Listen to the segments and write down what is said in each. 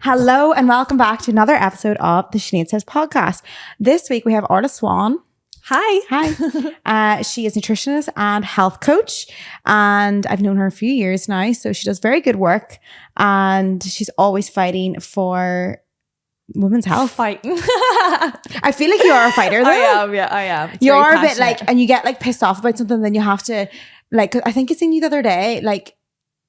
Hello and welcome back to another episode of the Sinead Says Podcast. This week we have Orla Swan. Hi. She is a nutritionist and health coach, and I've known her a few years now, so she does very good work, and she's always fighting for women's health. Fighting. I feel like you are a fighter though. I am. It's You're very a bit like, passionate. and you get like pissed off about something, then you have to like, I think I seen you the other day, like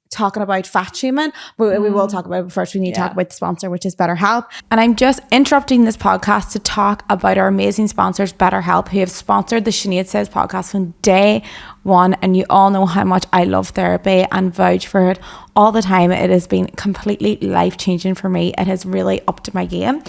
talking about fat shaming, but we will talk about it. But first we need to talk about the sponsor, which is BetterHelp. And I'm just interrupting this podcast to talk about our amazing sponsors, BetterHelp, who have sponsored the Sinead Says Podcast from day one. And you all know how much I love therapy and vouch for it all the time. It has been completely life-changing for me. It has really upped my game.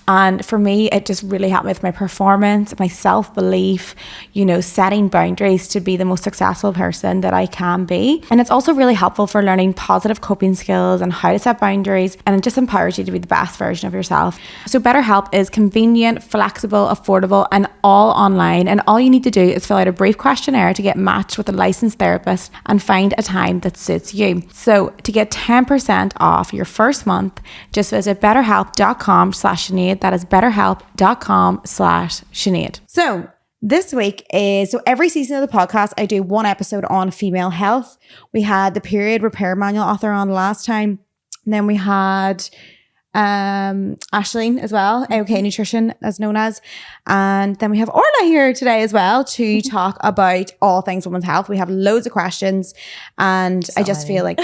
And for me, it just really helped me with my performance, my self-belief, you know, setting boundaries to be the most successful person that I can be. And it's also really helpful for learning positive coping skills and how to set boundaries. And it just empowers you to be the best version of yourself. So BetterHelp is convenient, flexible, affordable, and all online. And all you need to do is fill out a brief questionnaire to get matched with a licensed therapist and find a time that suits you. So to get 10% off your first month, just visit betterhelp.com/Sinead. That is betterhelp.com/Sinead. So this week is, so every season of the podcast, I do one episode on female health. We had the period repair manual author on last time. And then we had Ashleen as well, OK Nutrition as known as. And then we have Orla here today as well to talk about all things women's health. We have loads of questions and I just feel like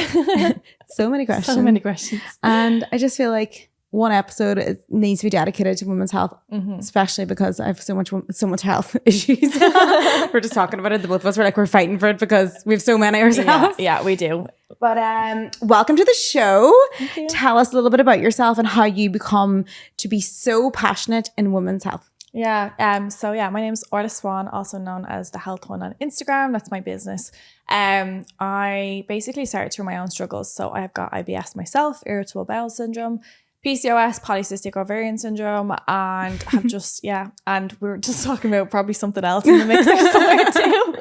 so many questions. And I just feel like one episode needs to be dedicated to women's health, especially because I have so much health issues. We're just talking about it. The both of us were like, we're fighting for it because we have so many ourselves. Yeah, we do. But welcome to the show. Thank you. Tell us a little bit about yourself and how you become to be so passionate in women's health. Yeah. So my name is Orla Swan, also known as the Health Hun on Instagram. That's my business. I basically started through my own struggles. So I've got IBS myself, irritable bowel syndrome, PCOS, polycystic ovarian syndrome, and have just, and we were just talking about probably something else in the mix there somewhere too.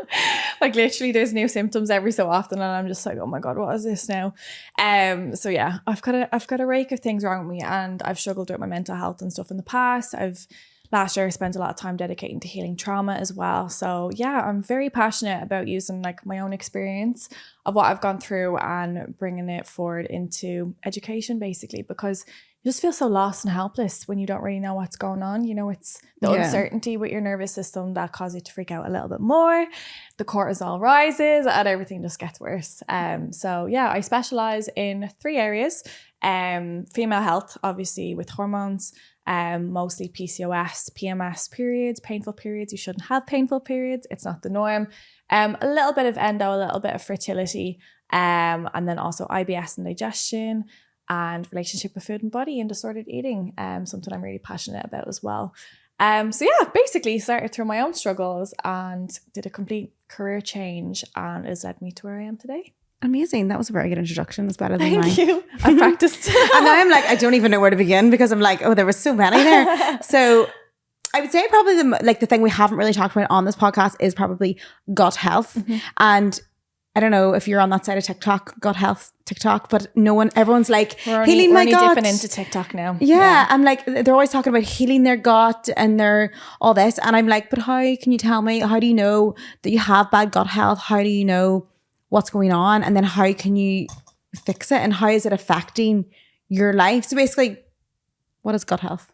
Like literally there's new symptoms every so often and I'm just like, oh my God, what is this now? I've got a rake of things wrong with me and I've struggled with my mental health and stuff in the past. Last year I spent a lot of time dedicating to healing trauma as well. So yeah, I'm very passionate about using like my own experience of what I've gone through and bringing it forward into education basically, because you just feel so lost and helpless when you don't really know what's going on. You know, it's the uncertainty with your nervous system that causes you to freak out a little bit more. The cortisol rises and everything just gets worse. I specialize in 3 areas. Female health, obviously with hormones, mostly PCOS, PMS periods, painful periods. You shouldn't have painful periods. It's not the norm. A little bit of endo, a little bit of fertility, and then also IBS and digestion, and relationship with food and body and disordered eating, something I'm really passionate about as well. Basically started through my own struggles and did a complete career change and has led me to where I am today. Amazing. That was a very good introduction. It's better than mine. Thank you. I've practiced. And now I'm like, I don't even know where to begin because I'm like, oh, there was so many there. So I would say probably the thing we haven't really talked about on this podcast is probably gut health. And I don't know if you're on that side of TikTok, gut health TikTok, but everyone's like healing my gut. We're dipping into TikTok now. Yeah. I'm like, they're always talking about healing their gut and their all this. And I'm like, but how can you tell me? How do you know that you have bad gut health? How do you know what's going on? And then how can you fix it? And how is it affecting your life? So basically, what is gut health?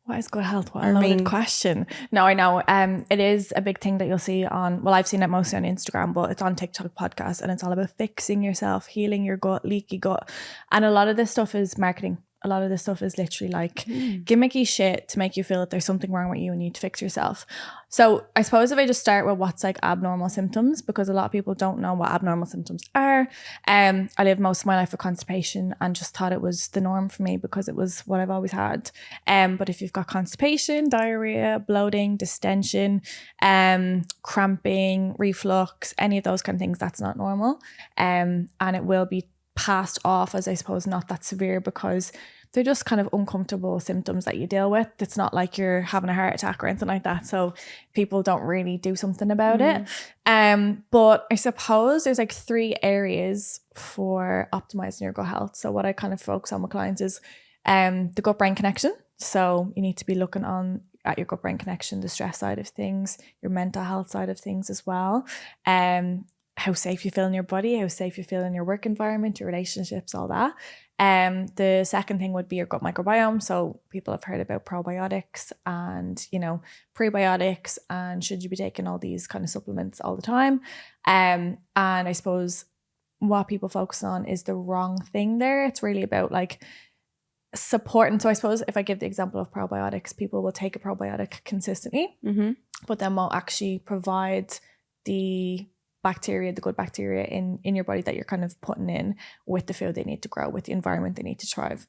What is gut health? What a loaded question. No, I know. It is a big thing that you'll see on, well, I've seen it mostly on Instagram, but it's on TikTok podcast and it's all about fixing yourself, healing your gut, leaky gut. And a lot of this stuff is marketing. A lot of this stuff is literally like gimmicky shit to make you feel that there's something wrong with you and you need to fix yourself. So I suppose if I just start with what's like abnormal symptoms, because a lot of people don't know what abnormal symptoms are. I lived most of my life with constipation and just thought it was the norm for me because it was what I've always had. But if you've got constipation, diarrhea, bloating, distension, cramping, reflux, any of those kind of things, that's not normal. And it will be passed off as, I suppose, not that severe because they're just kind of uncomfortable symptoms that you deal with. It's not like you're having a heart attack or anything like that. So people don't really do something about it. But I suppose there's like 3 areas for optimizing your gut health. So what I kind of focus on with clients is The gut-brain connection. So you need to be looking at your gut-brain connection, the stress side of things, your mental health side of things as well. How safe you feel in your body, how safe you feel in your work environment, your relationships, all that. The second thing would be your gut microbiome. So people have heard about probiotics and, you know, prebiotics, and should you be taking all these kind of supplements all the time? And I suppose what people focus on is the wrong thing there. It's really about like supporting. So I suppose if I give the example of probiotics, people will take a probiotic consistently, but then won't actually provide the bacteria, the good bacteria in your body that you're kind of putting in with the food they need to grow, with the environment they need to thrive.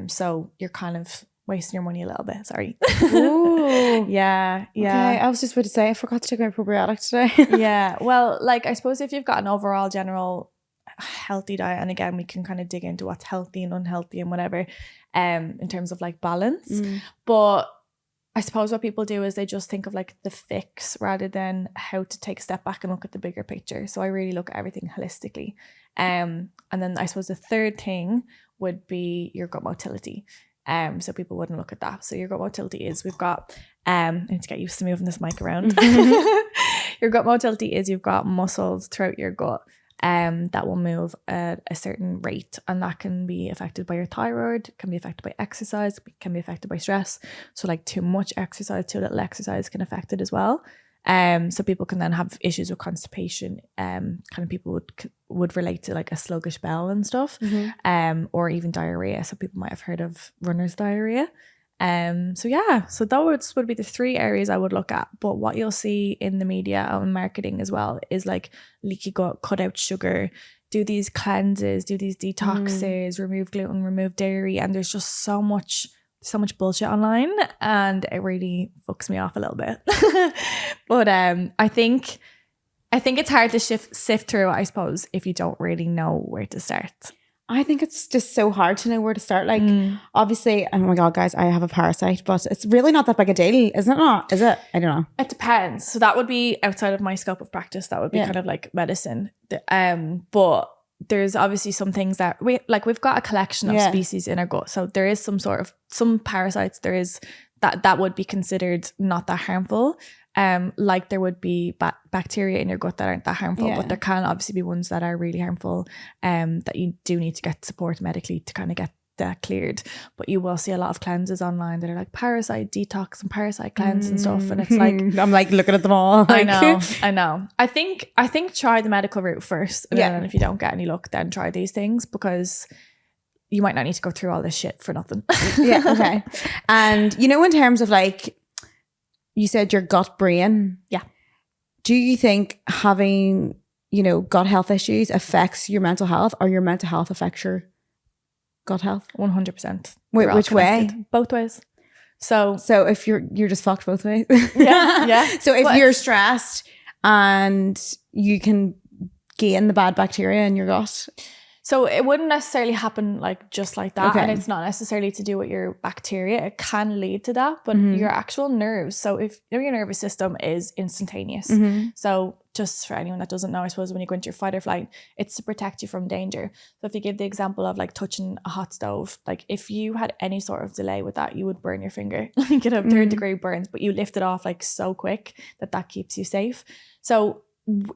So you're kind of wasting your money a little bit. Sorry. Ooh. Yeah. Okay, I was just about to say, I forgot to take my probiotic today. Yeah. Well, like I suppose if you've got an overall general healthy diet, and again, we can kind of dig into what's healthy and unhealthy and whatever, in terms of like balance. But I suppose what people do is they just think of like the fix rather than how to take a step back and look at the bigger picture. So I really look at everything holistically. And then I suppose the third thing would be your gut motility. So people wouldn't look at that. So your gut motility is, we've got, I need to get used to moving this mic around. Your gut motility is you've got muscles throughout your gut that will move at a certain rate, and that can be affected by your thyroid, can be affected by exercise, can be affected by stress. So like too much exercise, too little exercise can affect it as well. So people can then have issues with constipation. Kind of people would relate to like a sluggish bowel and stuff, or even diarrhea. So people might have heard of runner's diarrhea. So those would be the three areas I would look at. But what you'll see in the media and marketing as well is like leaky gut, cut out sugar, do these cleanses, do these detoxes, remove gluten, remove dairy, and there's just so much bullshit online, and it really fucks me off a little bit. But I think it's hard to sift through, I suppose, if you don't really know where to start. I think it's just so hard to know where to start. Like, obviously, oh my God, guys, I have a parasite, but it's really not that big a deal, isn't it not? Is it? I don't know. It depends. So that would be outside of my scope of practice. That would be kind of like medicine. But there's obviously some things that we've got a collection of species in our gut. So there is some parasites, there is that would be considered not that harmful. Like there would be bacteria in your gut that aren't that harmful, but there can obviously be ones that are really harmful, that you do need to get support medically to kind of get that cleared. But you will see a lot of cleanses online that are like parasite detox and parasite cleanse and stuff, and it's like I'm like looking at them all. I know. I think try the medical route first, and then if you don't get any luck, then try these things, because you might not need to go through all this shit for nothing. Okay. And you know, in terms of like, you said your gut brain. Yeah. Do you think having, you know, gut health issues affects your mental health, or your mental health affects your gut health? 100%. Wait, which way? Both ways. So if you're just fucked both ways. Yeah. So if you're stressed and you can gain the bad bacteria in your gut. So it wouldn't necessarily happen like just like that. Okay. And it's not necessarily to do with your bacteria. It can lead to that, but your actual nerves. So if your nervous system is instantaneous. So just for anyone that doesn't know, I suppose when you go into your fight or flight, it's to protect you from danger. So if you give the example of like touching a hot stove, like if you had any sort of delay with that, you would burn your finger. You could have 3rd degree burns, but you lift it off like so quick that keeps you safe. So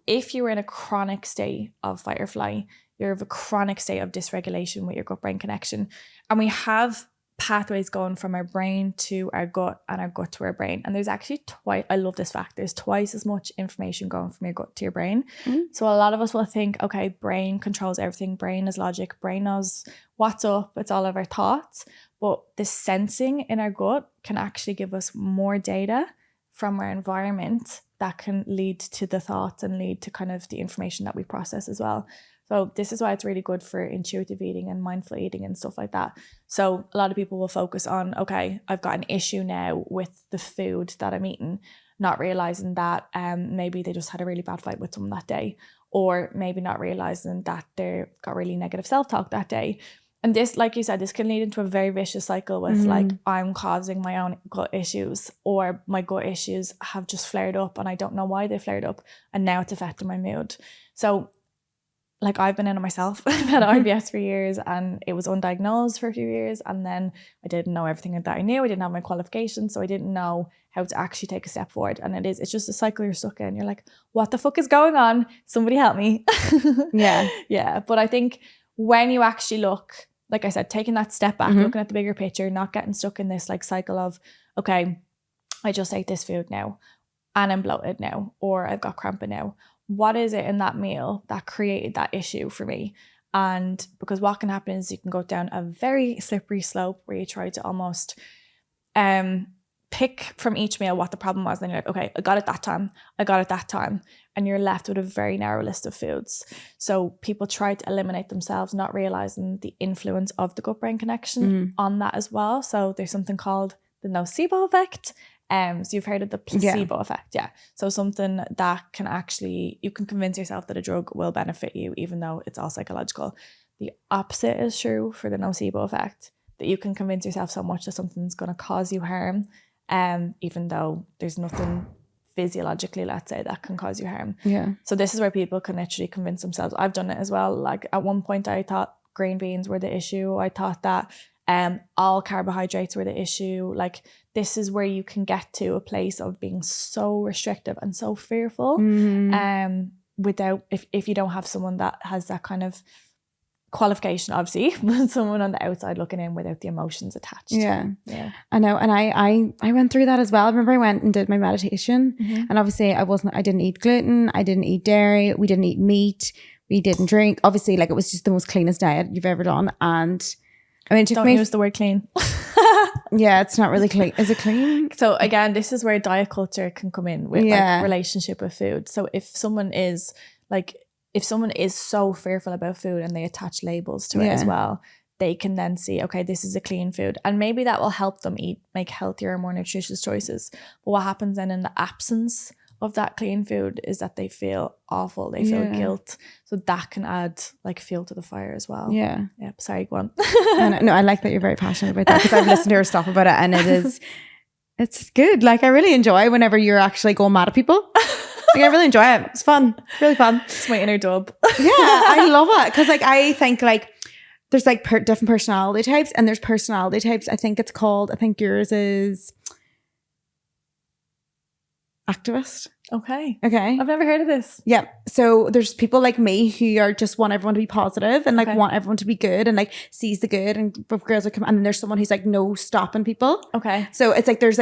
if you were in a chronic state of fight or flight, you're of a chronic state of dysregulation with your gut-brain connection. And we have pathways going from our brain to our gut and our gut to our brain. And there's actually I love this fact, there's twice as much information going from your gut to your brain. So a lot of us will think, okay, brain controls everything. Brain is logic. Brain knows what's up. It's all of our thoughts. But the sensing in our gut can actually give us more data from our environment that can lead to the thoughts and lead to kind of the information that we process as well. So this is why it's really good for intuitive eating and mindful eating and stuff like that. So a lot of people will focus on, okay, I've got an issue now with the food that I'm eating, not realizing that maybe they just had a really bad fight with someone that day, or maybe not realizing that they got really negative self-talk that day. And this, like you said, this can lead into a very vicious cycle with like, I'm causing my own gut issues, or my gut issues have just flared up and I don't know why they flared up, and now it's affecting my mood. So like I've been in it myself. I've had IBS for years and it was undiagnosed for a few years. And then I didn't know everything that I knew. I didn't have my qualifications. So I didn't know how to actually take a step forward. And it's just a cycle you're stuck in. You're like, what the fuck is going on? Somebody help me. Yeah. Yeah. But I think when you actually look, like I said, taking that step back, looking at the bigger picture, not getting stuck in this like cycle of, okay, I just ate this food now and I'm bloated now, or I've got cramping now. What is it in that meal that created that issue for me? And because what can happen is you can go down a very slippery slope where you try to almost pick from each meal what the problem was. Then you're like, okay, I got it that time. And you're left with a very narrow list of foods. So people try to eliminate themselves, not realizing the influence of the gut-brain connection on that as well. So there's something called the nocebo effect. So you've heard of the placebo effect. Yeah. So something that can actually, you can convince yourself that a drug will benefit you, even though it's all psychological. The opposite is true for the nocebo effect, that you can convince yourself so much that something's going to cause you harm, even though there's nothing physiologically, let's say, that can cause you harm. Yeah. So this is where people can literally convince themselves. I've done it as well. Like at one point I thought green beans were the issue. I thought that all carbohydrates were the issue. Like this is where you can get to a place of being so restrictive and so fearful without, if you don't have someone that has that kind of qualification, obviously, but someone on the outside looking in without the emotions attached. Yeah. I know. And I went through that as well. I remember I went and did my meditation and obviously I didn't eat gluten, I didn't eat dairy, we didn't eat meat, we didn't drink. Obviously, like it was just the most cleanest diet you've ever done. And I mean, it took Don't use the word clean. Yeah, it's not really clean. Is it clean? So again, this is where diet culture can come in with like relationship with food. So if someone is so fearful about food and they attach labels to it as well, they can then see, okay, this is a clean food. And maybe that will help them make healthier, more nutritious choices. But what happens then in the absence of that clean food is that they feel awful. They feel guilt. So that can add like fuel to the fire as well. Yeah. Sorry, go on. No, I like that you're very passionate about that because I've listened to her stuff about it and it's good. Like I really enjoy whenever you're actually going mad at people. Like I really enjoy it. It's fun. It's really fun. It's my inner dub. Yeah, I love it because like I think like there's like different personality types and there's personality types. I think yours is activist. Okay. I've never heard of this. Yeah. So there's people like me who are just want everyone to be positive and like want everyone to be good and like sees the good and girls are and then there's someone who's like no stopping people. Okay. So it's like there's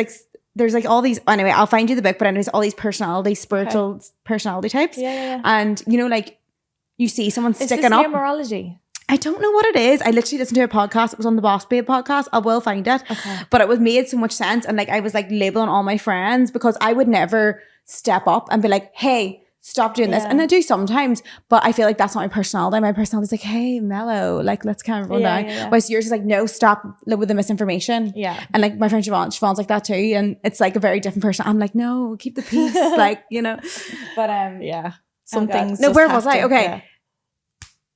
like all these, anyway, I'll find you the book, but anyways, all these spiritual personality types. Yeah. And you know, like you see someone sticking up. Is this numerology? I don't know what it is. I literally listened to a podcast. It was on the Boss Babe podcast. I will find it. Okay. But it was made so much sense. And like I was like labeling all my friends because I would never step up and be like, hey, stop doing this. And I do sometimes, but I feel like that's not my personality. My personality is like, hey, mellow, like let's calm everyone down. Whereas yours is like, no, stop with the misinformation. Yeah. And like my friend Siobhan's like that too. And it's like a very different person. I'm like, no, keep the peace. Like, you know. But some things. No, where was I? Okay. Yeah.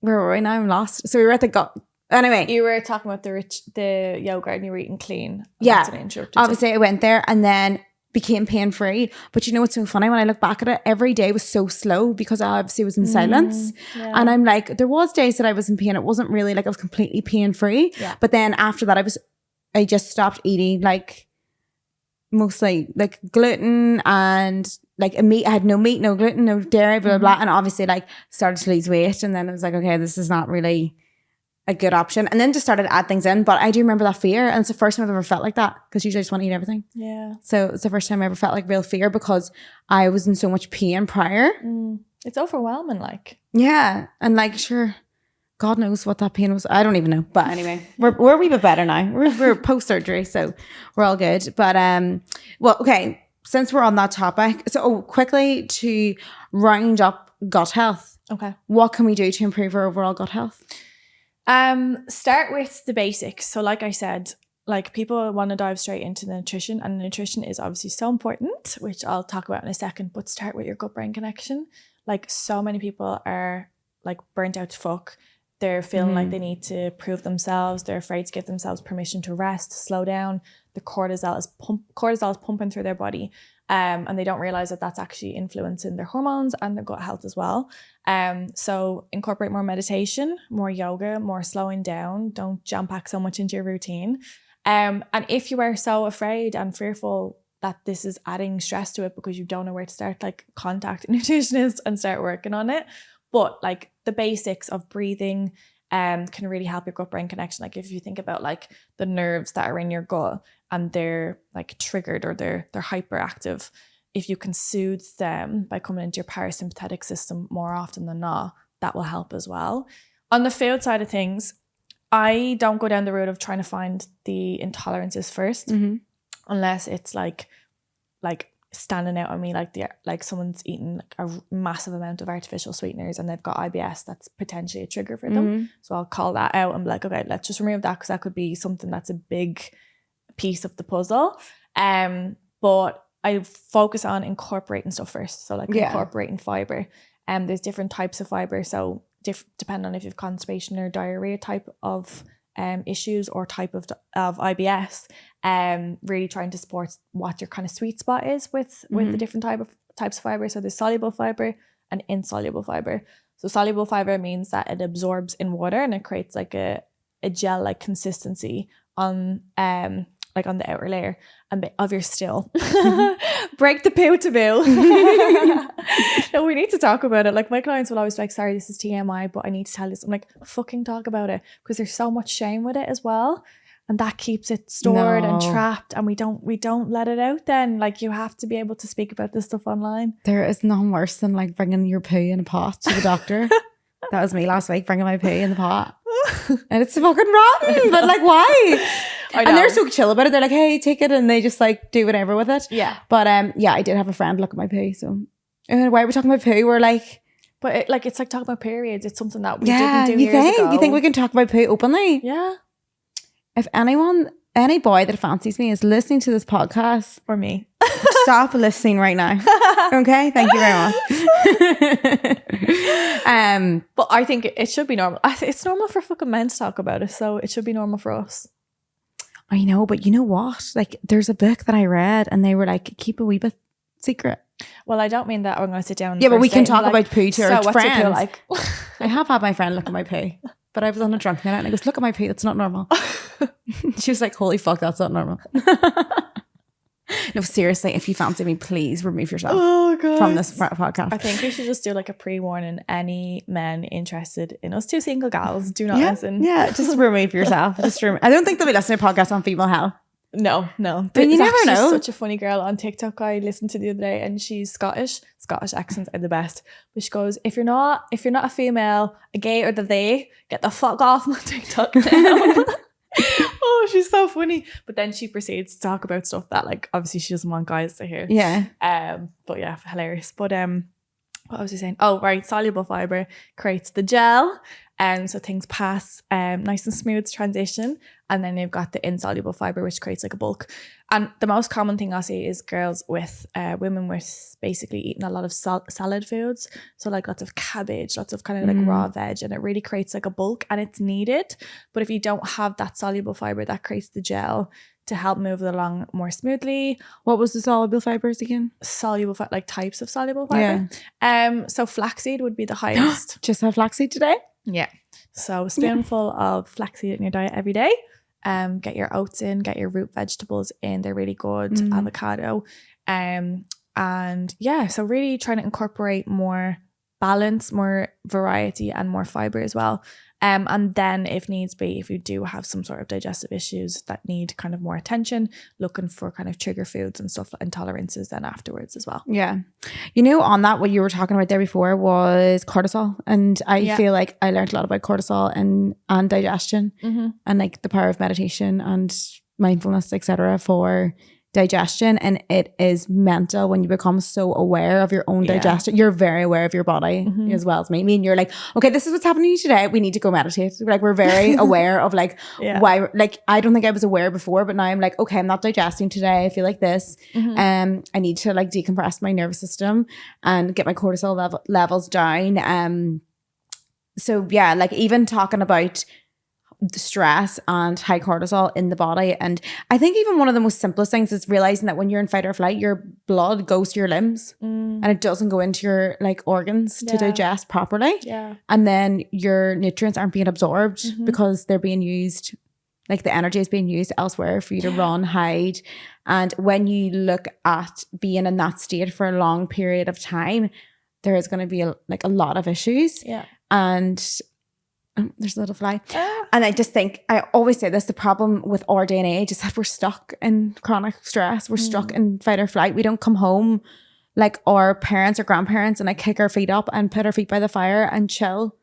Where were we now? I'm lost. So we were at the gut. Anyway. You were talking about the yogurt and you were eating clean. Yeah. Obviously I went there and then became pain-free. But you know what's so funny? When I look back at it, every day was so slow because I obviously was in silence. Yeah. And I'm like, there was days that I was in pain. It wasn't really like I was completely pain-free. Yeah. But then after that, I just stopped eating like mostly like gluten and like meat. I had no meat, no gluten, no dairy, blah, blah, blah. And obviously like started to lose weight. And then I was like, okay, this is not really a good option. And then just started to add things in. But I do remember that fear. And it's the first time I've ever felt like that because usually I just want to eat everything. Yeah. So it's the first time I ever felt like real fear because I was in so much pain prior. It's overwhelming, like. Yeah. And like, sure, God knows what that pain was. I don't even know. But anyway, we're a wee bit better now. We're post-surgery, so we're all good. But well, okay. Since we're on that topic, so quickly to round up gut health. Okay. What can we do to improve our overall gut health? Start with the basics. So like I said, like people want to dive straight into the nutrition, and nutrition is obviously so important, which I'll talk about in a second, but start with your gut-brain connection. Like so many people are like burnt out to fuck. They're feeling like they need to prove themselves. They're afraid to give themselves permission to rest, slow down. the cortisol is pumping through their body. And they don't realize that that's actually influencing their hormones and their gut health as well. So incorporate more meditation, more yoga, more slowing down. Don't jam pack so much into your routine. And if you are so afraid and fearful that this is adding stress to it because you don't know where to start, like contact a nutritionist and start working on it. But like the basics of breathing can really help your gut brain connection. Like if you think about like the nerves that are in your gut and they're like triggered or they're hyperactive, if you can soothe them by coming into your parasympathetic system more often than not, that will help as well. On the food side of things, I don't go down the route of trying to find the intolerances first, unless it's like standing out on me, like someone's eating like a massive amount of artificial sweeteners and they've got IBS. That's potentially a trigger for them. So I'll call that out and be like, okay, let's just remove that because that could be something that's a big piece of the puzzle. But I focus on incorporating stuff first. So like incorporating fiber. There's different types of fiber. So depending on if you have constipation or diarrhea type of issues or type of IBS, really trying to support what your kind of sweet spot is with the different types of fiber. So there's soluble fiber and insoluble fiber. So soluble fiber means that it absorbs in water and it creates like a gel-like consistency on like on the outer layer of your still. Break the poo taboo. No, we need to talk about it. Like my clients will always be like, sorry, this is TMI, but I need to tell you this. I'm like, fucking talk about it, because there's so much shame with it as well. And that keeps it stored and trapped, and we don't let it out then. Like you have to be able to speak about this stuff online. There is nothing worse than like bringing your poo in a pot to the doctor. That was me last week, bringing my poo in the pot. And it's fucking rotten, but like why? And they're so chill about it. They're like, hey, take it, and they just like do whatever with it. Yeah. But I did have a friend look at my poo. So why are we talking about poo? We're like, but it's like talking about periods. It's something that we didn't do years ago. You think we can talk about poo openly? Yeah. If any boy that fancies me is listening to this podcast, or me, stop listening right now. Okay, thank you very much. But I think it should be normal. It's normal for fucking men to talk about it, so it should be normal for us. I know, but you know what? Like, there's a book that I read, and they were like, keep a wee bit secret. Well, I don't mean that I'm going to sit down. Yeah, but we can talk about poo to our friends. What's your poo like? I have had my friend look at my poo, but I was on a drunk night and I goes, look at my poo, that's not normal. She was like, holy fuck, that's not normal. No, seriously, if you fancy me, please remove yourself from this podcast. I think we should just do like a pre-warning. Any men interested in us two single gals, do not listen. Yeah, just remove yourself. I don't think they'll be listening to podcasts on female health. No. But you never know. Such a funny girl on TikTok I listened to the other day, and she's Scottish. Scottish accents are the best. But she goes, if you're not a female, a gay or the they, get the fuck off my TikTok now. Oh, she's so funny. But then she proceeds to talk about stuff that, like, obviously she doesn't want guys to hear. Yeah. But yeah, hilarious. But what was I saying? Oh, right. Soluble fiber creates the gel. So things pass nice and smooth transition. And then you've got the insoluble fiber, which creates like a bulk. And the most common thing I see is girls with women with basically eating a lot of salad foods. So like lots of cabbage, lots of kind of like raw veg, and it really creates like a bulk, and it's needed. But if you don't have that soluble fiber, that creates the gel to help move it along more smoothly. What was the soluble fibers again? Soluble like types of soluble fiber. Yeah. So flaxseed would be the highest. Just have flaxseed today? Yeah. So a spoonful of flaxseed in your diet every day. Get your oats in, get your root vegetables in. They're really good. Avocado. And yeah, so really trying to incorporate more balance, more variety, and more fiber as well. And then if needs be, if you do have some sort of digestive issues that need kind of more attention, looking for kind of trigger foods and stuff, intolerances then afterwards as well. Yeah. You know, on that, what you were talking about there before was cortisol. And I feel like I learned a lot about cortisol and digestion and like the power of meditation and mindfulness, etc. for digestion. And it is mental when you become so aware of your own digestion. You're very aware of your body as well as me. I mean, you're like, okay, this is what's happening to you today. We need to go meditate. Like, we're very aware of like why. Like, I don't think I was aware before, but now I'm like, okay, I'm not digesting today. I feel like this. I need to like decompress my nervous system and get my cortisol levels down. So yeah, like even talking about the stress and high cortisol in the body. And I think even one of the most simplest things is realizing that when you're in fight or flight, your blood goes to your limbs and it doesn't go into your like organs to digest properly. Yeah. And then your nutrients aren't being absorbed because they're being used, like the energy is being used elsewhere for you to run, hide. And when you look at being in that state for a long period of time, there is going to be a lot of issues. Yeah. And there's a little fly. And I just think, I always say this, the problem with our day and age is that we're stuck in chronic stress. We're stuck in fight or flight. We don't come home like our parents or grandparents and like kick our feet up and put our feet by the fire and chill.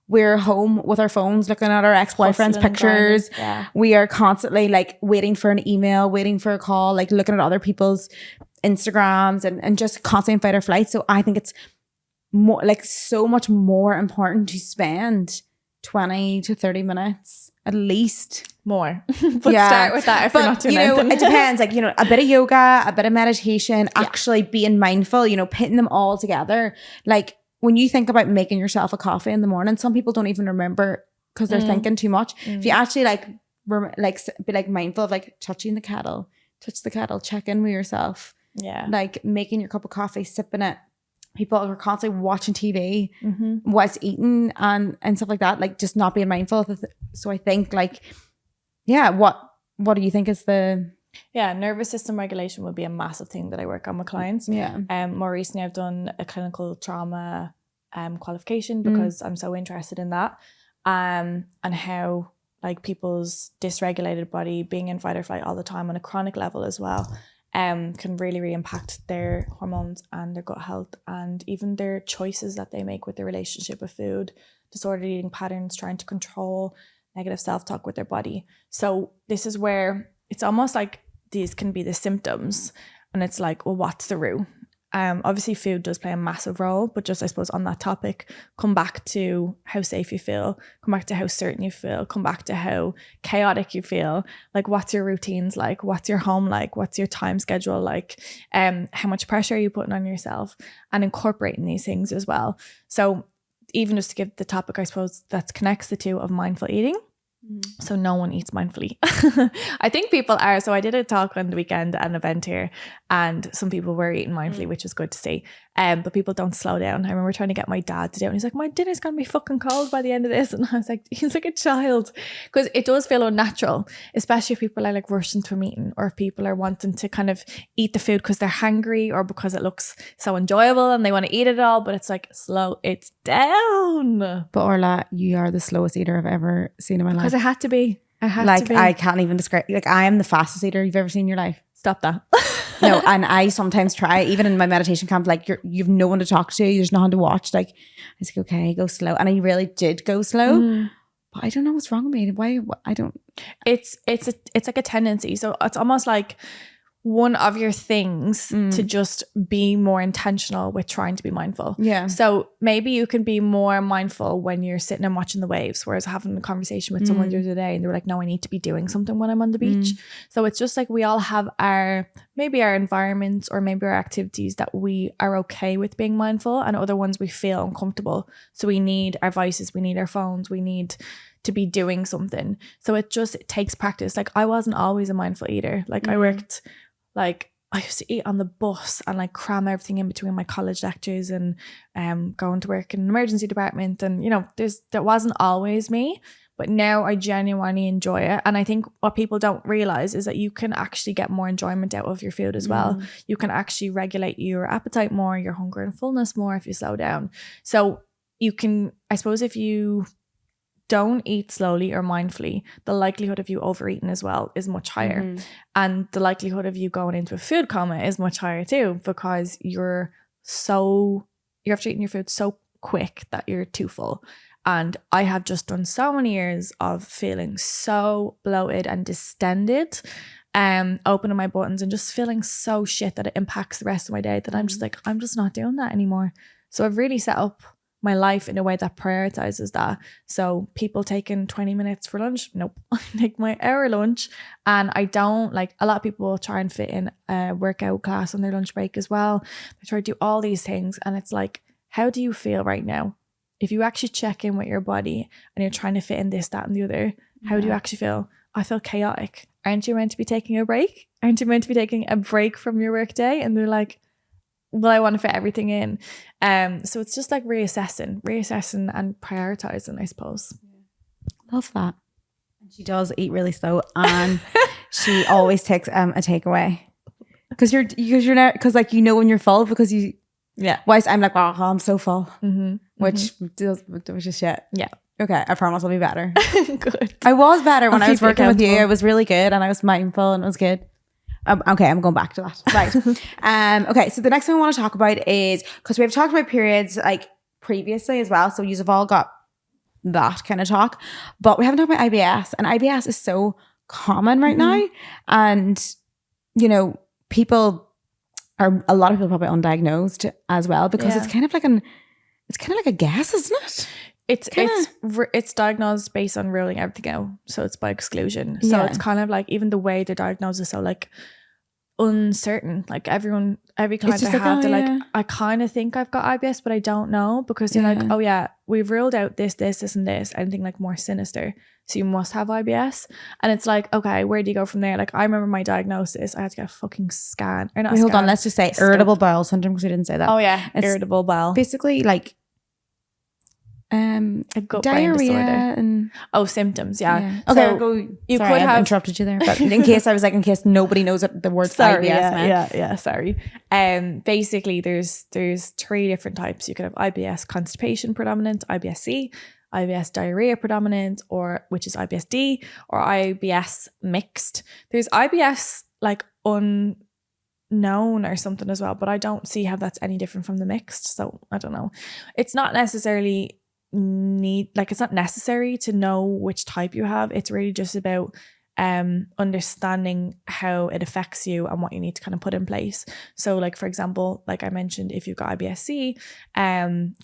We're home with our phones looking at our ex-boyfriend's pictures. Yeah. We are constantly like waiting for an email, waiting for a call, like looking at other people's Instagrams and just constantly in fight or flight. So I think it's more like so much more important to spend 20 to 30 minutes at least more. But start with that if you're not doing anything. It depends, like, a bit of yoga, a bit of meditation, actually being mindful, pitting them all together. Like when you think about making yourself a coffee in the morning, some people don't even remember because they're thinking too much. If you actually be like mindful of like touch the kettle, check in with yourself. Yeah. Like making your cup of coffee, sipping it. People are constantly watching TV, what's eating and stuff like that, like just not being mindful of it. So I think what do you think is the... Yeah, nervous system regulation would be a massive thing that I work on with clients. Yeah. More recently I've done a clinical trauma qualification because I'm so interested in that. And how like people's dysregulated body being in fight or flight all the time on a chronic level as well. Can really, really impact their hormones and their gut health and even their choices that they make with their relationship with food, disordered eating patterns, trying to control negative self-talk with their body. So this is where it's almost like these can be the symptoms and it's like, well, what's the root? Obviously food does play a massive role, but just I suppose on that topic, come back to how safe you feel, come back to how certain you feel, come back to how chaotic you feel, like what's your routines like, what's your home like, what's your time schedule like, how much pressure are you putting on yourself, and incorporating these things as well. So even just to give the topic, I suppose, that connects the two of mindful eating. So no one eats mindfully. I think people are. So I did a talk on the weekend at an event here and some people were eating mindfully, which was good to see. But people don't slow down. I remember trying to get my dad to do it and he's like, my dinner's going to be fucking cold by the end of this. And I was like, he's like a child. Because it does feel unnatural, especially if people are like rushing to a meeting or if people are wanting to kind of eat the food because they're hungry or because it looks so enjoyable and they want to eat it all. But it's like, slow it down. But Orla, you are the slowest eater I've ever seen in my life. Because I had to be. I can't even describe, like I am the fastest eater you've ever seen in your life. Stop that. No, and I sometimes try, even in my meditation camp, like you've no one to talk to, there's no one to watch. Like I was like, okay, go slow. And I really did go slow. But I don't know what's wrong with me. Why I don't. It's like a tendency. So it's almost like one of your things to just be more intentional with trying to be mindful. Yeah. So maybe you can be more mindful when you're sitting and watching the waves, whereas having a conversation with someone the other day and they were like, no, I need to be doing something when I'm on the beach. So it's just like we all have our environments or maybe our activities that we are okay with being mindful and other ones we feel uncomfortable. So we need our vices, we need our phones, we need to be doing something. So it takes practice. Like I wasn't always a mindful eater. Like I worked... Like I used to eat on the bus and like cram everything in between my college lectures and going to work in an emergency department. And, that wasn't always me, but now I genuinely enjoy it. And I think what people don't realize is that you can actually get more enjoyment out of your food as well. You can actually regulate your appetite more, your hunger and fullness more if you slow down. So you can, I suppose if you don't eat slowly or mindfully, the likelihood of you overeating as well is much higher. And the likelihood of you going into a food coma is much higher too, because you're after eating your food so quick that you're too full. And I have just done so many years of feeling so bloated and distended, opening my buttons and just feeling so shit that it impacts the rest of my day that I'm just like, I'm just not doing that anymore. So I've really set up my life in a way that prioritizes that. So people taking 20 minutes for lunch, nope. I take my hour lunch, and I don't, like, a lot of people will try and fit in a workout class on their lunch break as well. They try to do all these things, and it's like, how do you feel right now? If you actually check in with your body and you're trying to fit in this, that and the other, How do you actually feel? I feel chaotic. Aren't you meant to be taking a break? Aren't you meant to be taking a break from your work day? And they're like, well, I want to fit everything in. So it's just like reassessing and prioritizing, I suppose. Love that. And she does eat really slow, and she always takes a takeaway because like you know when you're full because you. Yeah. Whilst I'm like, oh, I'm so full, which is shit. Yeah. Okay, I promise I'll be better. Good. I was better when I was working with you. accountable. I was really good and I was mindful and it was good. Okay, I'm going back to that. Right. Okay, so the next thing I want to talk about is, because we've talked about periods like previously as well, so you've all got that kind of talk, but we haven't talked about IBS, and IBS is so common right now, and you know, a lot of people probably undiagnosed as well, because it's kind of like a guess, isn't it? It's diagnosed based on ruling everything out, so it's by exclusion. So it's kind of like, even the way they're diagnosed is so like uncertain. Like every client I have, they're like, I kind of think I've got IBS, but I don't know, because they're like, oh yeah, we've ruled out this and this, anything like more sinister, so you must have IBS. And it's like, okay, where do you go from there? Like I remember my diagnosis, I had to get a fucking scan, or not. Wait, hold on, let's just say irritable bowel syndrome, because we didn't say that. Oh yeah, it's irritable bowel. Basically like a gut diarrhea brain disorder. And symptoms. Yeah. Okay, So go. you Sorry, could I have interrupted you there, but in case nobody knows what the word IBS meant. Yeah. Sorry. Basically, there's 3 different types. You could have IBS constipation predominant, IBS-C, IBS diarrhea predominant, which is IBS-D, or IBS mixed. There's IBS like unknown or something as well, but I don't see how that's any different from the mixed. So I don't know. It's not necessarily it's not necessary to know which type you have. It's really just about understanding how it affects you and what you need to kind of put in place. So like, for example, like I mentioned, if you've got IBS-C,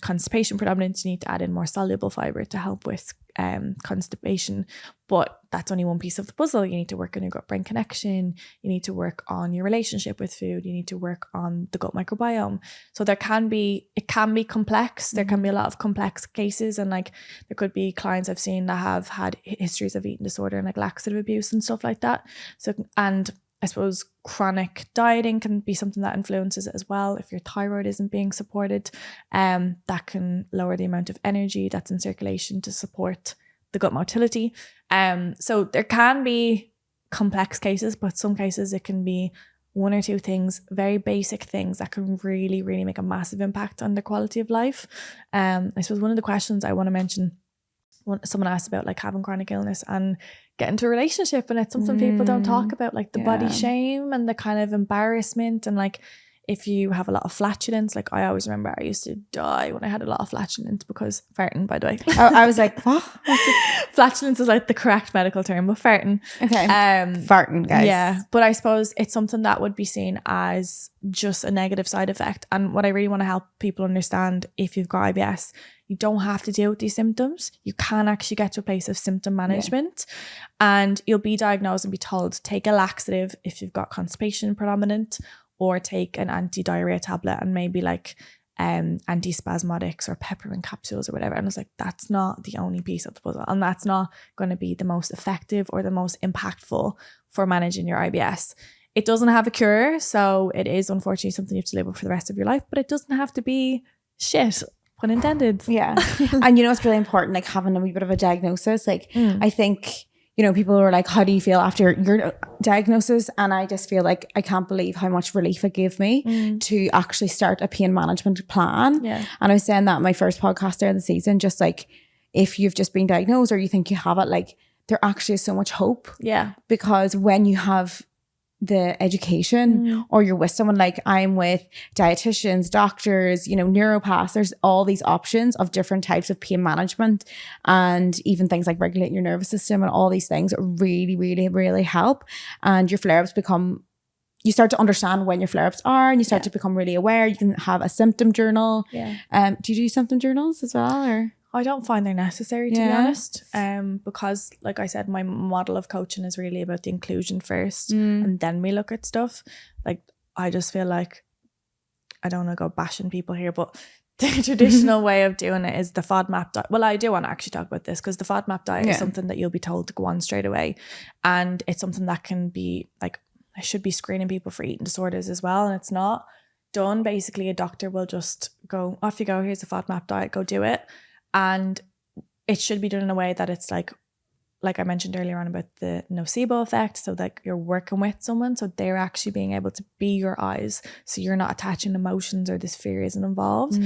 constipation predominant, you need to add in more soluble fiber to help with constipation. But that's only one piece of the puzzle. You need to work on your gut brain connection, you need to work on your relationship with food, you need to work on the gut microbiome. So it can be complex. There can be a lot of complex cases, and like there could be clients I've seen that have had histories of eating disorder and like laxative abuse and stuff like that. So, and I suppose chronic dieting can be something that influences it as well. If your thyroid isn't being supported, that can lower the amount of energy that's in circulation to support the gut motility. So there can be complex cases, but some cases it can be 1 or 2 things, very basic things that can really, really make a massive impact on the quality of life. I suppose one of the questions I want to mention, someone asked about like having chronic illness and get into a relationship, and it's something people don't talk about, like the body shame and the kind of embarrassment, and like if you have a lot of flatulence. Like I always remember I used to die when I had a lot of flatulence, because farting, by the way. I was like, what? Flatulence is like the correct medical term, but farting. Okay. Farting, guys. Yeah, but I suppose it's something that would be seen as just a negative side effect. And what I really want to help people understand, if you've got IBS, you don't have to deal with these symptoms. You can actually get to a place of symptom management, and you'll be diagnosed and be told, take a laxative if you've got constipation predominant, or take an anti-diarrhea tablet and maybe like antispasmodics or peppermint capsules or whatever. And it's like, that's not the only piece of the puzzle, and that's not going to be the most effective or the most impactful for managing your IBS. It doesn't have a cure, so it is unfortunately something you have to live with for the rest of your life, but it doesn't have to be shit. Pun intended. Yeah. And you know, it's really important, like having a wee bit of a diagnosis. Like I think, you know, people are like, how do you feel after your diagnosis? And I just feel like I can't believe how much relief it gave me to actually start a pain management plan. Yeah. And I was saying that in my first podcast there of the season, just like, if you've just been diagnosed or you think you have it, like there actually is so much hope. Yeah. Because when you have the education or you're with someone, like I'm with dietitians, doctors, you know, neuropaths, there's all these options of different types of pain management, and even things like regulating your nervous system and all these things really, really, really help. And your flare-ups you start to understand when your flare-ups are, and you start to become really aware. You can have a symptom journal. Yeah. Do you do symptom journals as well, or? I don't find they're necessary, to be honest, because like I said, my model of coaching is really about the inclusion first, and then we look at stuff. Like I just feel like, I don't want to go bashing people here, but the traditional way of doing it is the FODMAP diet. Well, I do want to actually talk about this because the FODMAP diet is something that you'll be told to go on straight away. And it's something that can be like, I should be screening people for eating disorders as well. And it's not done. Basically, a doctor will just go, off you go, here's the FODMAP diet, go do it. And it should be done in a way that it's like I mentioned earlier on about the nocebo effect. So that you're working with someone, so they're actually being able to be your eyes. So you're not attaching emotions or this fear isn't involved.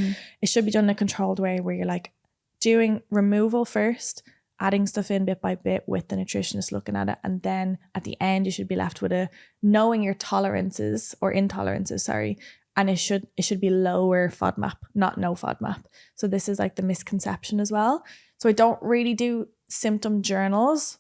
It should be done in a controlled way where you're like doing removal first, adding stuff in bit by bit with the nutritionist looking at it. And then at the end, you should be left with knowing your tolerances or intolerances, sorry. And it should be lower FODMAP, not no FODMAP. So this is like the misconception as well. So I don't really do symptom journals.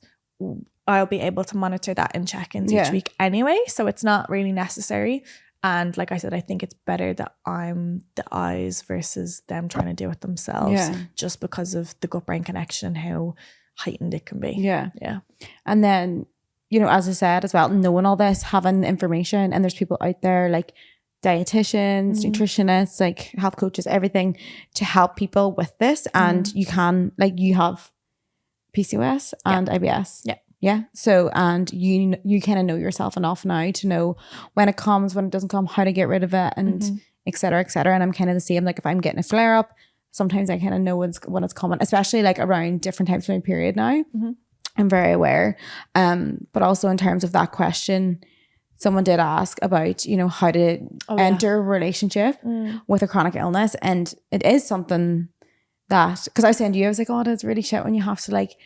I'll be able to monitor that in check-ins each week anyway. So it's not really necessary. And like I said, I think it's better that I'm the eyes versus them trying to do it themselves just because of the gut-brain connection and how heightened it can be. Yeah. And then, you know, as I said as well, knowing all this, having the information, and there's people out there like dietitians, nutritionists, like health coaches, everything to help people with this. And you can, like, you have PCOS and IBS. Yeah. So, and you kind of know yourself enough now to know when it comes, when it doesn't come, how to get rid of it, and et cetera, et cetera. And I'm kind of the same. Like if I'm getting a flare up, sometimes I kind of know when it's coming, especially like around different times of my period now. I'm very aware. But also in terms of that question, someone did ask about, you know, how to enter a relationship with a chronic illness. And it is something that, because I was saying to you, I was like, oh, it's really shit when you have to like,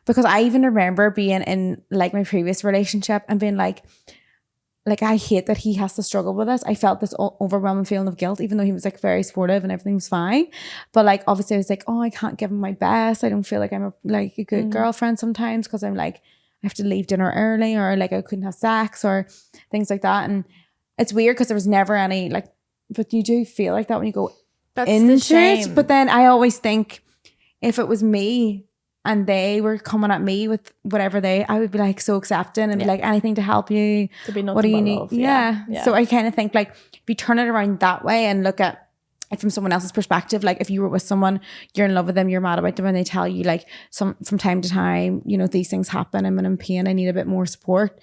because I even remember being in like my previous relationship and being like I hate that he has to struggle with this. I felt this overwhelming feeling of guilt, even though he was like very supportive and everything's fine. But like, obviously I was like, oh, I can't give him my best. I don't feel like I'm a good girlfriend sometimes because I'm like, I have to leave dinner early, or like I couldn't have sex or things like that. And it's weird because there was never any like, but you do feel like that when you go into it. But then I always think if it was me and they were coming at me with whatever I would be like so accepting and be like, anything to help you. To be nothing what do you but need? Love. Yeah. So I kind of think like if you turn it around that way and look at it from someone else's perspective, like if you were with someone, you're in love with them, you're mad about them, and they tell you like from time to time, you know, these things happen, I'm in pain, I need a bit more support.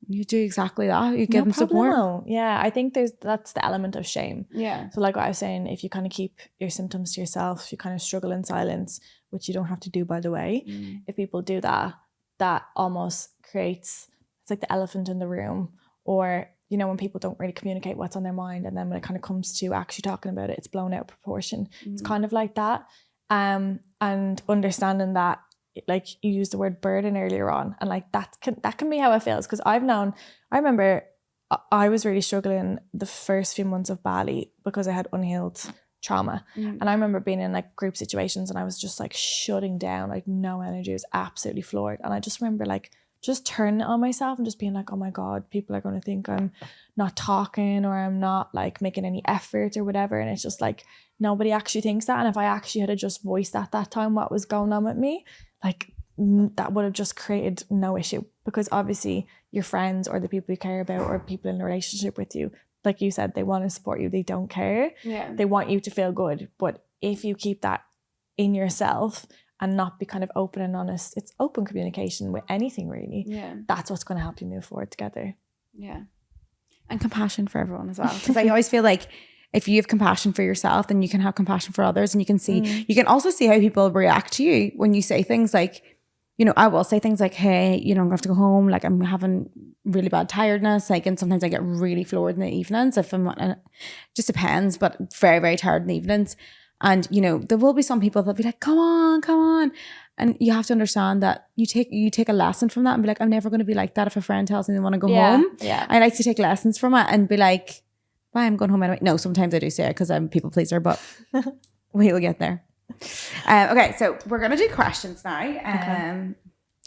You do exactly that. You give them support. Yeah, I think that's the element of shame. Yeah. So like what I was saying, if you kind of keep your symptoms to yourself, you kind of struggle in silence, which you don't have to do, by the way. If people do that, that almost creates, it's like the elephant in the room. Or, you know, when people don't really communicate what's on their mind, and then when it kind of comes to actually talking about it, it's blown out of proportion. It's kind of like that. And understanding that, like you used the word burden earlier on, and like that can be how it feels. Because I remember I was really struggling the first few months of Bali because I had unhealed trauma. And I remember being in like group situations and I was just like shutting down, like no energy, I was absolutely floored. And I just remember like just turning it on myself and just being like, oh my God, people are going to think I'm not talking or I'm not like making any effort or whatever. And it's just like, nobody actually thinks that. And if I actually had just voiced at that time what was going on with me, like that would have just created no issue, because obviously your friends or the people you care about or people in a relationship with you, like you said, they want to support you. They don't care. Yeah. They want you to feel good. But if you keep that in yourself and not be kind of open and honest, it's open communication with anything really. Yeah. That's what's going to help you move forward together. Yeah. And compassion for everyone as well. Because I always feel like if you have compassion for yourself, then you can have compassion for others, and you can see, you can also see how people react to you when you say things like, you know, I will say things like, hey, you know, I'm going to have to go home. Like I'm having really bad tiredness. Like, and sometimes I get really floored in the evenings if I'm, and it just depends, but very, very tired in the evenings. And, you know, there will be some people that'll be like, come on. And you have to understand that you take a lesson from that and be like, I'm never going to be like that if a friend tells me they want to go home. Yeah. I like to take lessons from it and be like, bye, I'm going home anyway. No, sometimes I do say it because I'm a people pleaser, but we'll get there. Okay, so we're going to do questions now. Okay.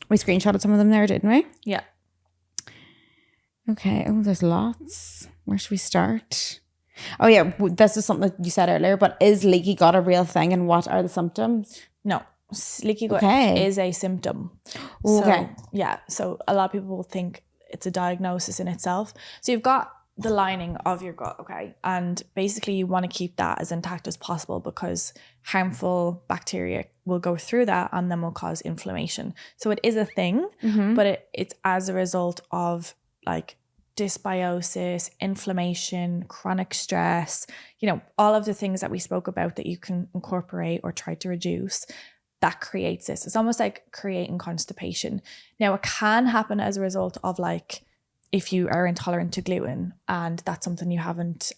We screenshotted some of them there, didn't we? Yeah. Okay. Oh, there's lots. Where should we start? Oh yeah, this is something that you said earlier, but is leaky gut a real thing, and what are the symptoms? No, leaky gut is a symptom. Okay. So, yeah, so a lot of people will think it's a diagnosis in itself. So you've got the lining of your gut, okay? And basically you want to keep that as intact as possible because harmful bacteria will go through that and then will cause inflammation. So it is a thing, but it's as a result of like dysbiosis, inflammation, chronic stress, you know, all of the things that we spoke about that you can incorporate or try to reduce, that creates this. It's almost like creating constipation. Now it can happen as a result of like, if you are intolerant to gluten and that's something you haven't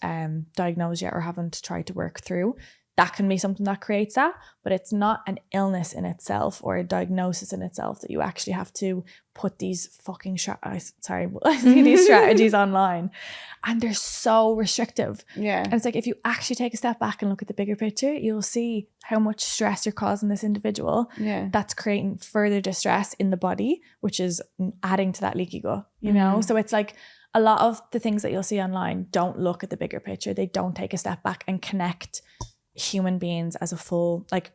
diagnosed yet or haven't tried to work through, that can be something that creates that, but it's not an illness in itself or a diagnosis in itself that you actually have to put these fucking these strategies online, and they're so restrictive. Yeah. And it's like, if you actually take a step back and look at the bigger picture, you'll see how much stress you're causing this individual. Yeah. That's creating further distress in the body, which is adding to that leaky gut, you know? So it's like a lot of the things that you'll see online don't look at the bigger picture. They don't take a step back and connect human beings as a full, like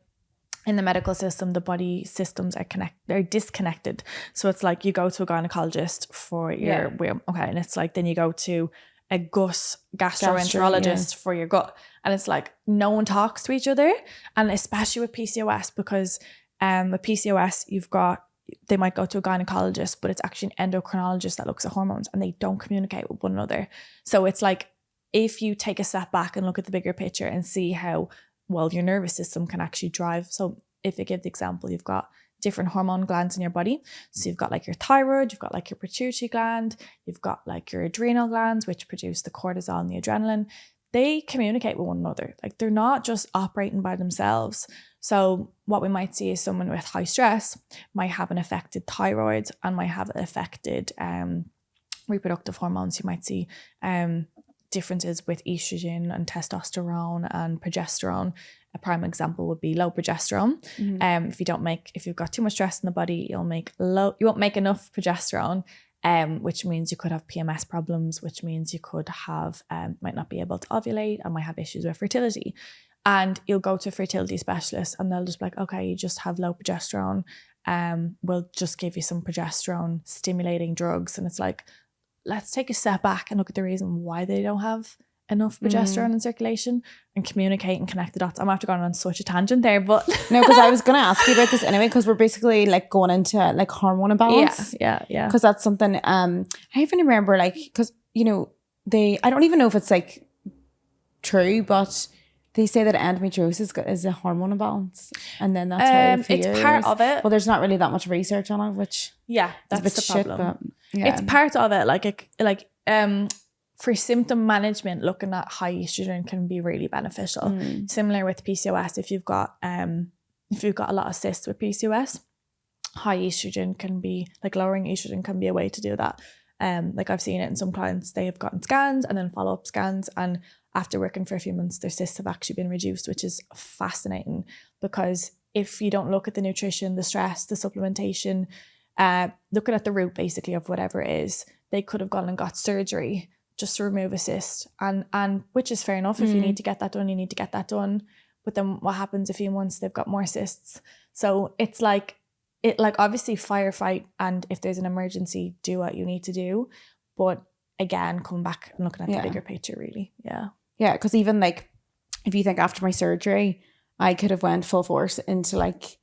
in the medical system, the body systems are disconnected. So it's like you go to a gynecologist for your okay, and it's like then you go to a gastroenterologist for your gut, and it's like no one talks to each other. And especially with PCOS, because with PCOS they might go to a gynecologist, but it's actually an endocrinologist that looks at hormones, and they don't communicate with one another. So it's like, if you take a step back and look at the bigger picture and see how well your nervous system can actually drive. So if you give the example, you've got different hormone glands in your body. So you've got like your thyroid, you've got like your pituitary gland, you've got like your adrenal glands, which produce the cortisol and the adrenaline. They communicate with one another. Like they're not just operating by themselves. So what we might see is someone with high stress might have an affected thyroid and might have affected reproductive hormones. You might see differences with estrogen and testosterone and progesterone. A prime example would be low progesterone. If you've got too much stress in the body, you won't make enough progesterone, which means you could have PMS problems, which means you could have might not be able to ovulate and might have issues with fertility. And you'll go to a fertility specialist and they'll just be like, okay, you just have low progesterone. We'll just give you some progesterone stimulating drugs. And it's like, let's take a step back and look at the reason why they don't have enough progesterone in circulation and communicate and connect the dots. I'm after going on such a tangent there, but no, because I was going to ask you about this anyway, because we're basically like going into like hormone imbalance. Yeah. Because that's something I even remember, like, because you know I don't even know if it's like true, but they say that endometriosis is a hormone imbalance, and then that's how it appears. It's part of it. Well, there's not really that much research on it, which that's the problem. Shit, but, it's part of it. Like for symptom management, looking at high estrogen can be really beneficial. Similar with PCOS, if you've got a lot of cysts with PCOS, high estrogen can be like lowering estrogen can be a way to do that. Like I've seen it in some clients, they have gotten scans and then follow-up scans, and after working for a few months, their cysts have actually been reduced, which is fascinating, because if you don't look at the nutrition, the stress, the supplementation, looking at the root basically of whatever it is, they could have gone and got surgery just to remove a cyst, and which is fair enough. If you need to get that done, you need to get that done. But then what happens if in months they've got more cysts? So it's like, obviously firefight, and if there's an emergency, do what you need to do. But again, coming back and looking at the bigger picture, really. Yeah, because even like, if you think after my surgery, I could have went full force into like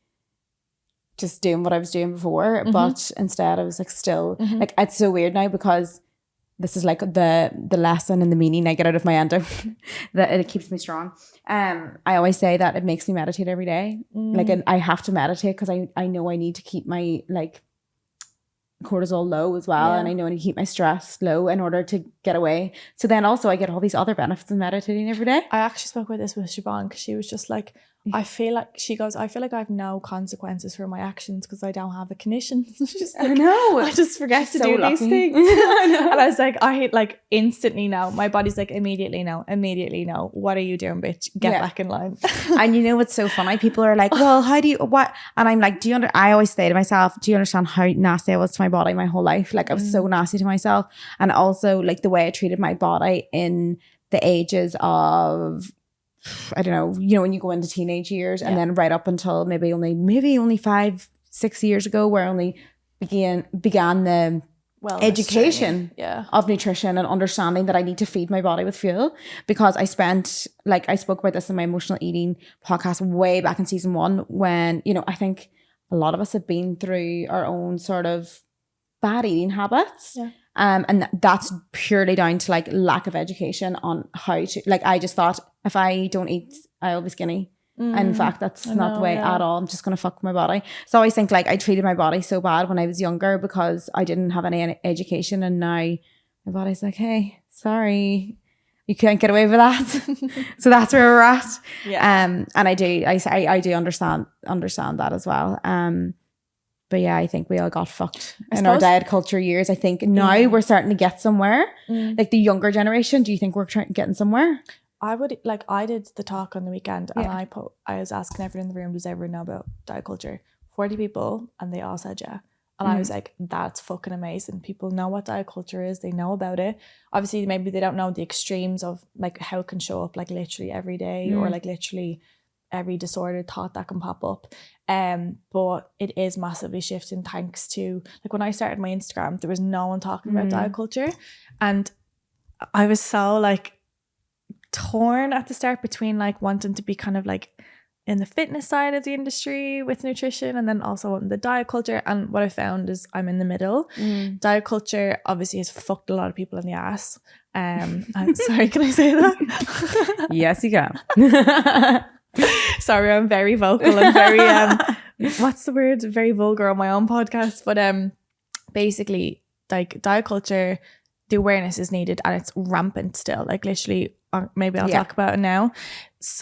just doing what I was doing before, but instead I was like still like, it's so weird now, because this is like the lesson and the meaning I get out of my endo that it keeps me strong. I always say that it makes me meditate every day. Like, and I have to meditate because I know I need to keep my like cortisol low as well, and I know I need to keep my stress low in order to get away. So then also I get all these other benefits of meditating every day. I actually spoke about this with Siobhan, because she was just like, I feel like I have no consequences for my actions because I don't have a condition. Just like, I know. I just forget to do these things. I know. And I was like, I like instantly now. My body's like, immediately no. What are you doing, bitch? Get back in line. And you know what's so funny? People are like, well, how do you, what? And I'm like, I always say to myself, do you understand how nasty I was to my body my whole life? Like I was so nasty to myself. And also like the way I treated my body in the ages of, I don't know, you know, when you go into teenage years, and then right up until maybe only 5-6 years ago, where I only began the education journey. of nutrition and understanding that I need to feed my body with fuel, because I spent, like I spoke about this in my emotional eating podcast way back in season 1, when, you know, I think a lot of us have been through our own sort of bad eating habits. And that's purely down to like lack of education on how to, like, I just thought if I don't eat, I'll be skinny. And in fact, that's not the way at all. I'm just going to fuck my body. So I always think like I treated my body so bad when I was younger because I didn't have any education. And now my body's like, hey, sorry, you can't get away with that. So that's where we're at. And I do understand that as well. But yeah, I think we all got fucked in our diet culture years. I think now we're starting to get somewhere. Like the younger generation, do you think we're getting somewhere? I did the talk on the weekend, and I was asking everyone in the room, does everyone know about diet culture? 40 people, and they all said yeah. And I was like, that's fucking amazing. People know what diet culture is. They know about it. Obviously, maybe they don't know the extremes of like how it can show up like literally every day or like literally every disordered thought that can pop up. But it is massively shifting thanks to, like, when I started my Instagram, there was no one talking about diet culture. And I was so like torn at the start between like wanting to be kind of like in the fitness side of the industry with nutrition and then also in the diet culture. And what I found is I'm in the middle. Diet culture obviously has fucked a lot of people in the ass. I'm sorry, can I say that? Yes, you can. Sorry, I'm very vocal and very what's the word? Very vulgar on my own podcast. But basically, like, diet culture, the awareness is needed and it's rampant still. Like literally, maybe I'll talk about it now.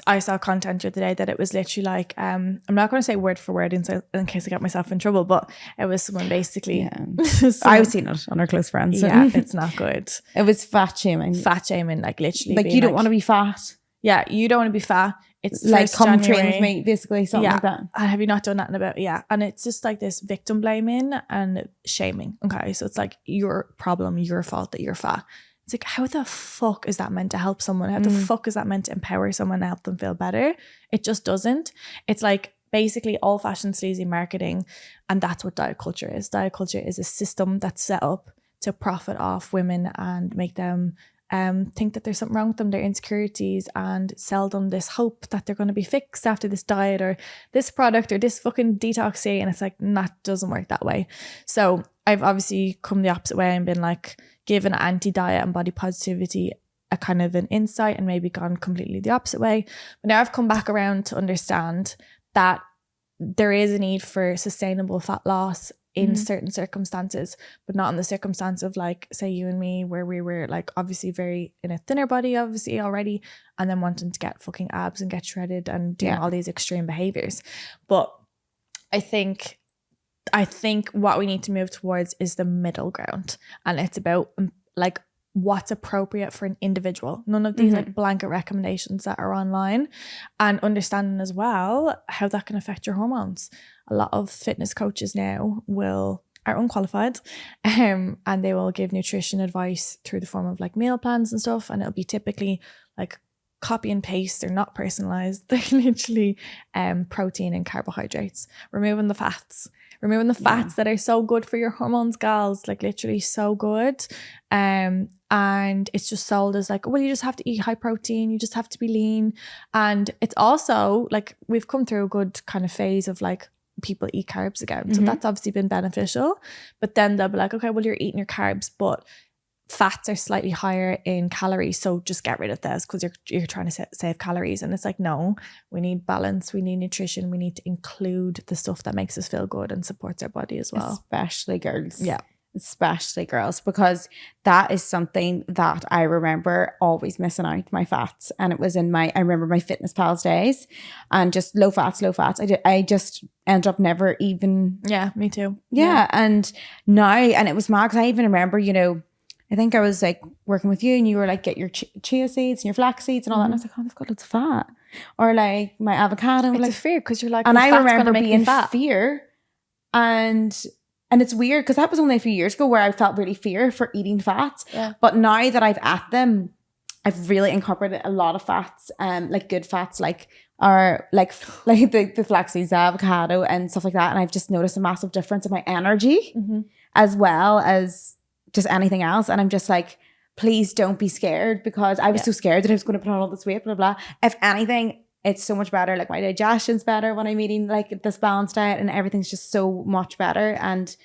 I saw content the other day that it was literally like, I'm not going to say word for word in case I get myself in trouble, but it was someone basically. I've seen it on our close friends. Yeah, it's not good. It was fat shaming. Fat shaming, like literally. Like, you don't want to be fat. Yeah, you don't want to be fat. It's like, come train with me, basically, something like that. And have you not done nothing about it? Yeah. And it's just like this victim blaming and shaming. Okay. So it's like your problem, your fault that you're fat. It's like, how the fuck is that meant to help someone? How the fuck is that meant to empower someone and help them feel better? It just doesn't. It's like basically old-fashioned sleazy marketing. And that's what diet culture is. Diet culture is a system that's set up to profit off women and make them think that there's something wrong with them, their insecurities, and sell them this hope that they're going to be fixed after this diet or this product or this fucking detox day. And it's like, that doesn't work that way. So I've obviously come the opposite way and been like, given anti-diet and body positivity a kind of an insight and maybe gone completely the opposite way. But now I've come back around to understand that there is a need for sustainable fat loss in certain circumstances, but not in the circumstance of like, say you and me, where we were like obviously very in a thinner body obviously already, and then wanting to get fucking abs and get shredded and doing all these extreme behaviors. But I think what we need to move towards is the middle ground, and it's about like what's appropriate for an individual. None of these like blanket recommendations that are online, and understanding as well how that can affect your hormones. A lot of fitness coaches now are unqualified, and they will give nutrition advice through the form of like meal plans and stuff, and it'll be typically like copy and paste. They're not personalized. They're literally protein and carbohydrates, removing the fats that are so good for your hormones, gals, like literally so good. And it's just sold as like, well, you just have to eat high protein, you just have to be lean. And it's also like, we've come through a good kind of phase of like people eat carbs again, so that's obviously been beneficial. But then they'll be like, okay, well, you're eating your carbs, but fats are slightly higher in calories, so just get rid of those because you're trying to save calories. And it's like, no, we need balance, we need nutrition, we need to include the stuff that makes us feel good and supports our body as well, especially girls. Yeah, especially girls, because that is something that I remember always missing out, my fats. And it was I remember my Fitness Pals days and just low fats. I just ended up never even. Yeah, me too. Yeah. And now, and it was mad because I even remember, you know, I think I was like working with you and you were like, get your chia seeds and your flax seeds and all that. And I was like, oh, they've got loads of fat. Or like my avocado. It's like, a fear because you're like, and I remember being fear. And it's weird because that was only a few years ago where I felt really fear for eating fats. Yeah. But now that I've at them, I've really incorporated a lot of fats, like good fats, like the flax seeds, avocado and stuff like that. And I've just noticed a massive difference in my energy as well as just anything else. And I'm just like, please don't be scared, because I was so scared that I was going to put on all this weight, blah, blah. If anything, it's so much better. Like my digestion's better when I'm eating like this balanced diet, and everything's just so much better. And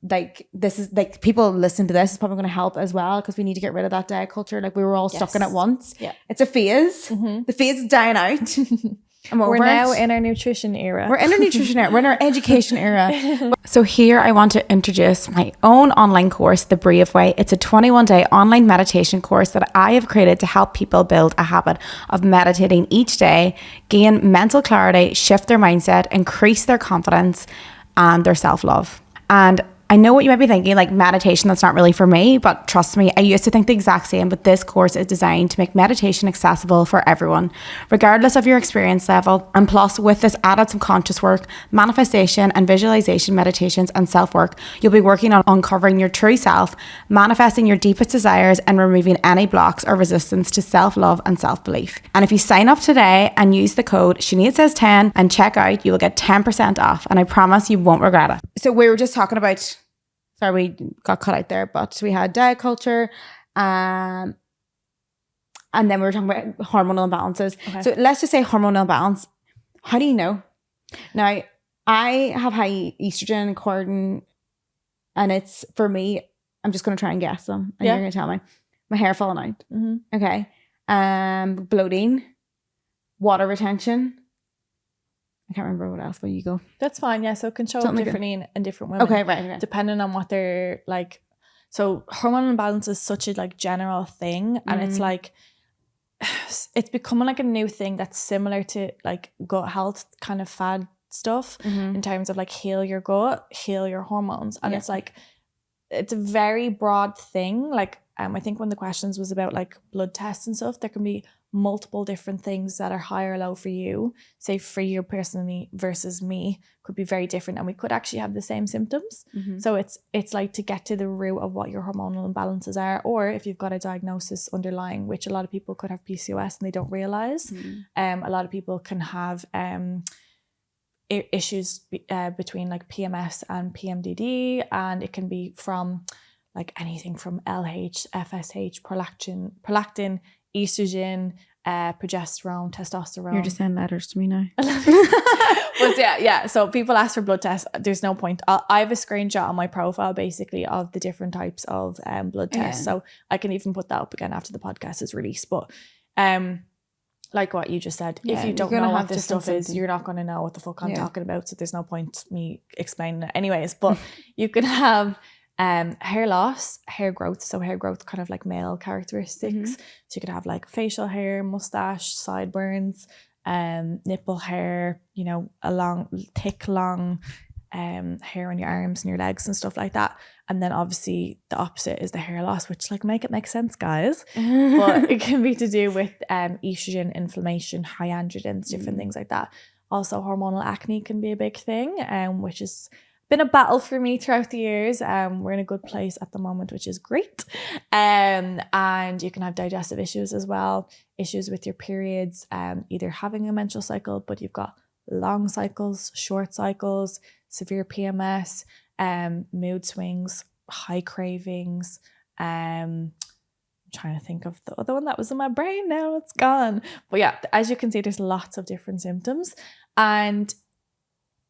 like, this is like, people listen to this is probably going to help as well, because we need to get rid of that diet culture. Like we were all stuck in it once. Yeah. It's a phase. The phase is dying out. We're now in our nutrition era. We're in our nutrition era. We're in our education era. So here I want to introduce my own online course, The Brave Way. It's a 21-day online meditation course that I have created to help people build a habit of meditating each day, gain mental clarity, shift their mindset, increase their confidence and their self-love. And I know what you might be thinking, like meditation, that's not really for me, but trust me, I used to think the exact same, but this course is designed to make meditation accessible for everyone, regardless of your experience level. And plus, with this added subconscious work, manifestation and visualization meditations and self-work, you'll be working on uncovering your true self, manifesting your deepest desires, and removing any blocks or resistance to self-love and self-belief. And if you sign up today and use the code Sinead Says 10 and check out, you will get 10% off, and I promise you won't regret it. So we were just talking about, sorry, we got cut out there, but we had diet culture, and then we were talking about hormonal imbalances. Okay. So let's just say hormonal imbalance. How do you know? Now, I have high estrogen and cortisol, and it's, for me, I'm just going to try and guess them, and you're going to tell me. My hair falling out. Okay. Bloating, water retention. I can't remember what else, but you go. That's fine. Yeah. So it can show up differently in different women. Okay, right. Depending on what they're like. So hormonal imbalance is such a like general thing. And it's like, it's becoming like a new thing that's similar to like gut health kind of fad stuff in terms of like heal your gut, heal your hormones. And it's like, it's a very broad thing. Like, I think one of the questions was about like blood tests and stuff. There can be multiple different things that are high or low for you. Say for you personally versus me could be very different, and we could actually have the same symptoms. So it's like to get to the root of what your hormonal imbalances are, or if you've got a diagnosis underlying, which a lot of people could have PCOS and they don't realize. A lot of people can have issues between like PMS and PMDD, and it can be from like anything from LH, FSH, prolactin, estrogen, progesterone, testosterone. You're just saying letters to me now. But yeah. So people ask for blood tests. There's no point. I have a screenshot on my profile basically of the different types of blood tests. So I can even put that up again after the podcast is released. But like what you just said, if you don't know what this stuff is, you're not going to know what the fuck I'm talking about. So there's no point me explaining it anyways. But you could have hair loss, hair growth. So hair growth kind of like male characteristics. So you could have like facial hair, mustache, sideburns, nipple hair, you know, a long, thick, long hair on your arms and your legs and stuff like that. And then obviously the opposite is the hair loss, which like make it make sense, guys. But it can be to do with estrogen, inflammation, high androgens, different things like that. Also hormonal acne can be a big thing, which has been a battle for me throughout the years. We're in a good place at the moment, which is great. And you can have digestive issues as well, issues with your periods, either having a menstrual cycle, but you've got long cycles, short cycles, severe PMS, mood swings, high cravings. I'm trying to think of the other one that was in my brain now, it's gone. But yeah, as you can see, there's lots of different symptoms, and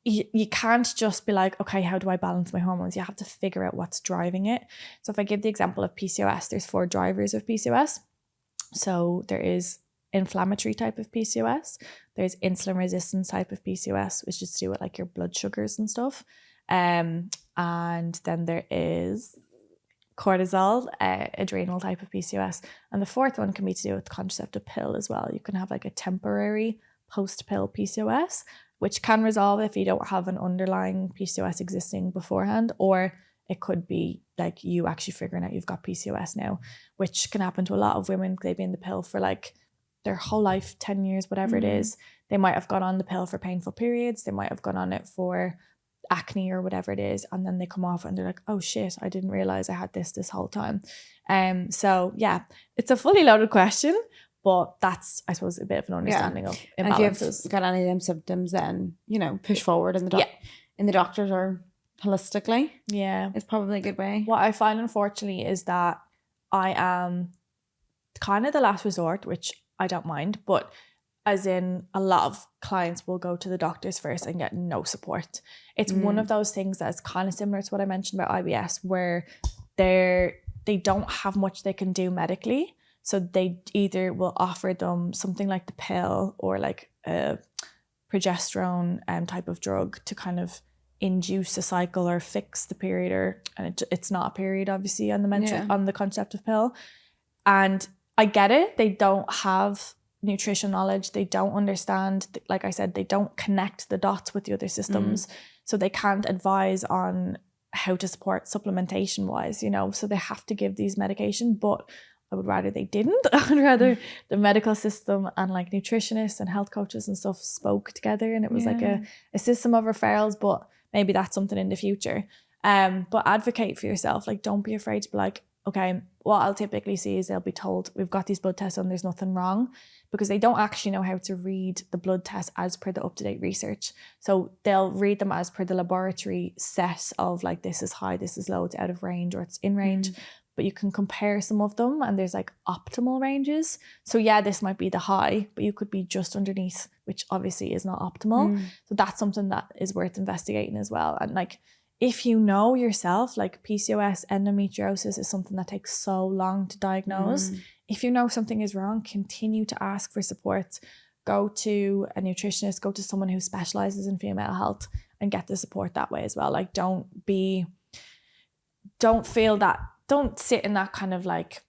you can't just be like, okay, how do I balance my hormones? You have to figure out what's driving it. So if I give the example of PCOS, there's 4 drivers of PCOS. So there is inflammatory type of PCOS. There's insulin resistance type of PCOS, which is to do with like your blood sugars and stuff. And then there is cortisol, adrenal type of PCOS. And the 4th one can be to do with contraceptive pill as well. You can have like a temporary post-pill PCOS, which can resolve if you don't have an underlying PCOS existing beforehand, or it could be like you actually figuring out you've got PCOS now, which can happen to a lot of women. They've been in the pill for like their whole life, 10 years, whatever it is. They might have gone on the pill for painful periods. They might have gone on it for acne or whatever it is. And then they come off and they're like, oh shit, I didn't realize I had this whole time. So yeah, it's a fully loaded question. But that's, I suppose, a bit of an understanding of imbalances. And if you've got any of them symptoms, then, you know, push forward and the doctors are holistically. Yeah. It's probably a good way. What I find, unfortunately, is that I am kind of the last resort, which I don't mind, but as in a lot of clients will go to the doctors first and get no support. It's one of those things that's kind of similar to what I mentioned about IBS, where they don't have much they can do medically. So they either will offer them something like the pill or like a progesterone type of drug to kind of induce a cycle or fix the period, and it's not a period, obviously, on the contraceptive pill. And I get it. They don't have nutrition knowledge. They don't understand, like I said, they don't connect the dots with the other systems. So they can't advise on how to support supplementation wise, you know, so they have to give these medication. But I would rather they didn't. I would rather the medical system and like nutritionists and health coaches and stuff spoke together, and it was like a system of referrals. But maybe that's something in the future. But advocate for yourself. Like, don't be afraid to be like, okay, what I'll typically see is they'll be told, we've got these blood tests and there's nothing wrong, because they don't actually know how to read the blood test as per the up-to-date research. So they'll read them as per the laboratory set of like, this is high, this is low, it's out of range, or it's in range. But you can compare some of them and there's like optimal ranges. So yeah, this might be the high, but you could be just underneath, which obviously is not optimal. So that's something that is worth investigating as well. And like, if you know yourself, like PCOS, endometriosis is something that takes so long to diagnose. If you know something is wrong, continue to ask for support. Go to a nutritionist, go to someone who specializes in female health and get the support that way as well. Like, don't sit in that kind of like,